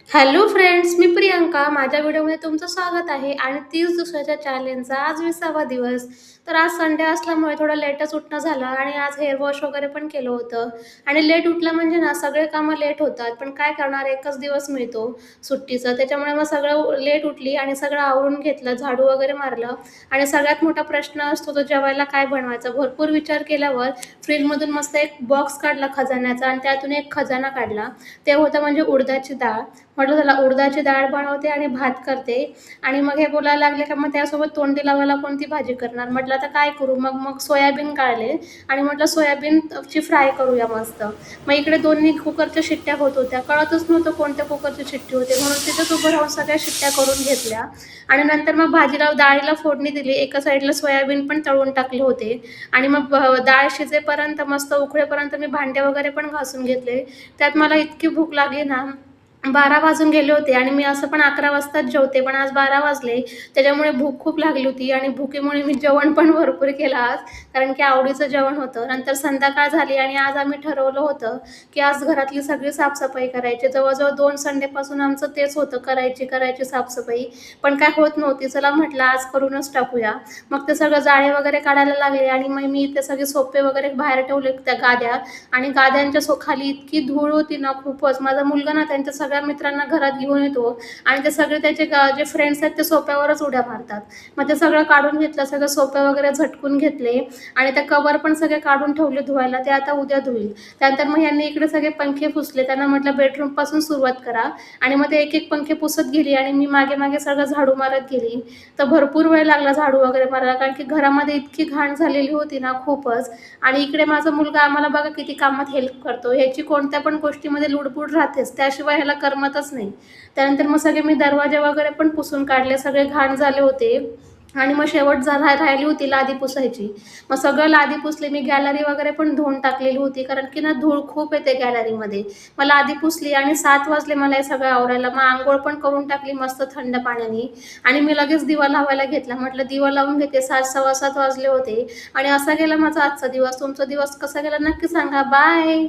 Hello friends, मी प्रियंका. माझ्या व्हिडिओमध्ये तुमचं स्वागत आहे आणि 30 दिवसाच्या चॅलेंजचा आज 20वा दिवस. तर आज संडे असल्यामुळे थोडं लेटच उठणं झालं आणि आज हेअर वॉश वगैरे पण केलं होतं आणि लेट उठलं म्हणजे ना सगळे कामं लेट होतात. पण काय करणार, एकच दिवस मिळतो सुट्टीचा. त्याच्यामुळे मग सगळं लेट उठली आणि सगळं आवरून घेतलं, झाडू वगैरे मारलं आणि सगळ्यात मोठा प्रश्न असतो तो जेवायला काय बनवायचं. भरपूर विचार केल्यावर फ्रीजमधून मस्त एक बॉक्स काढला खजान्याचा आणि त्यातून एक खजाना काढला. ते होतं म्हणजे उडदाची डाळ. म्हटलं चला उडदाची डाळ बनवते आणि भात करते आणि मग हे बोलायला लागले का मग त्यासोबत तोंडी लावायला कोणती भाजी करणार. म्हटलं आता काय करू, मग मग सोयाबीन काढले आणि म्हटलं सोयाबीनची फ्राय करूया मस्त. मग इकडे दोन्ही कुकरच्या शिट्ट्या होत होत्या, कळतच नव्हतं कोणत्या कुकरची शिट्टी होते, म्हणून तिथंच उभं राहून सगळ्या शिट्ट्या करून घेतल्या आणि नंतर मग भाजीला डाळीला फोडणी दिली. एका साईडला सोयाबीन पण तळून टाकले होते आणि मग डाळ शिजेपर्यंत मस्त उकळेपर्यंत मी भांडे वगैरे पण घासून घेतले. त्यात मला इतकी भूक लागली ना, 12 वाजून गेले होते आणि मी असं पण 11 वाजताच जेवते, पण आज 12 वाजले. त्याच्यामुळे भूक खूप लागली होती आणि भुकेमुळे मी जेवण पण भरपूर केलं आज, कारण की आवडीचं जेवण होतं. नंतर संध्याकाळ झाली आणि आज आम्ही ठरवलं होतं की आज घरातली सगळी साफसफाई करायची. जवळजवळ 2 संडेपासून आमचं तेच होतं, करायची साफसफाई. पण काय होत नव्हती. चला म्हटलं आज करूनच टाकूया. मग ते सगळं जाळे वगैरे काढायला लागले आणि मग मी ते सगळे सोपे वगैरे बाहेर ठेवले त्या गाद्या आणि गाद्यांच्या खाली इतकी धूळ होती ना खूपच. माझा मुलगा ना त्यांच्या सगळ्या मित्रांना घरात घेऊन येतो आणि ते सगळे त्याचे जे फ्रेंड्स आहेत ते सोप्यावरच उड्या मारतात. मग ते सगळं काढून घेतलं, सगळं सोपे वगैरे झटकून घेतले आणि त्या कवर पण सगळे काढून ठेवले धुवायला. ते आता उद्या धुईल. त्यानंतर मग यांनी इकडे सगळे पंखे पुसले. त्यांना म्हटलं बेडरूमपासून सुरुवात करा आणि मग ते एक एक पंखे पुसत गेली आणि मी मागे मागे सगळं झाडू मारत गेली. तर भरपूर वेळ लागला झाडू वगैरे मारायला, कारण की घरामध्ये इतकी घाण झालेली होती ना खूपच. आणि इकडे माझा मुलगा आम्हाला बघा किती कामात हेल्प करतो. ह्याची कोणत्या पण गोष्टीमध्ये लुडबुड राहतेच, त्याशिवाय ह्याला करमतच नाही. त्यानंतर मग सगळे मी दरवाजे वगैरे पण पुसून काढले, सगळे घाण झाले होते आणि मग शेवट राहिली होती लादी पुसायची. मग सगळं लादी पुसली मी. गॅलरी वगैरे पण धुवून टाकलेली होती, कारण की ना धूळ खूप येते गॅलरीमध्ये. मग लादी पुसली आणि 7 वाजले मला हे सगळं आवरायला. मग आंघोळ पण करून टाकली मस्त थंड पाण्याने आणि मी लगेच दिवा लावायला घेतला. म्हटलं दिवा लावून घेते. 7 सव्वा 7 वाजले होते आणि असा गेला माझा आजचा दिवस. तुमचा दिवस कसा गेला नक्की सांगा. बाय.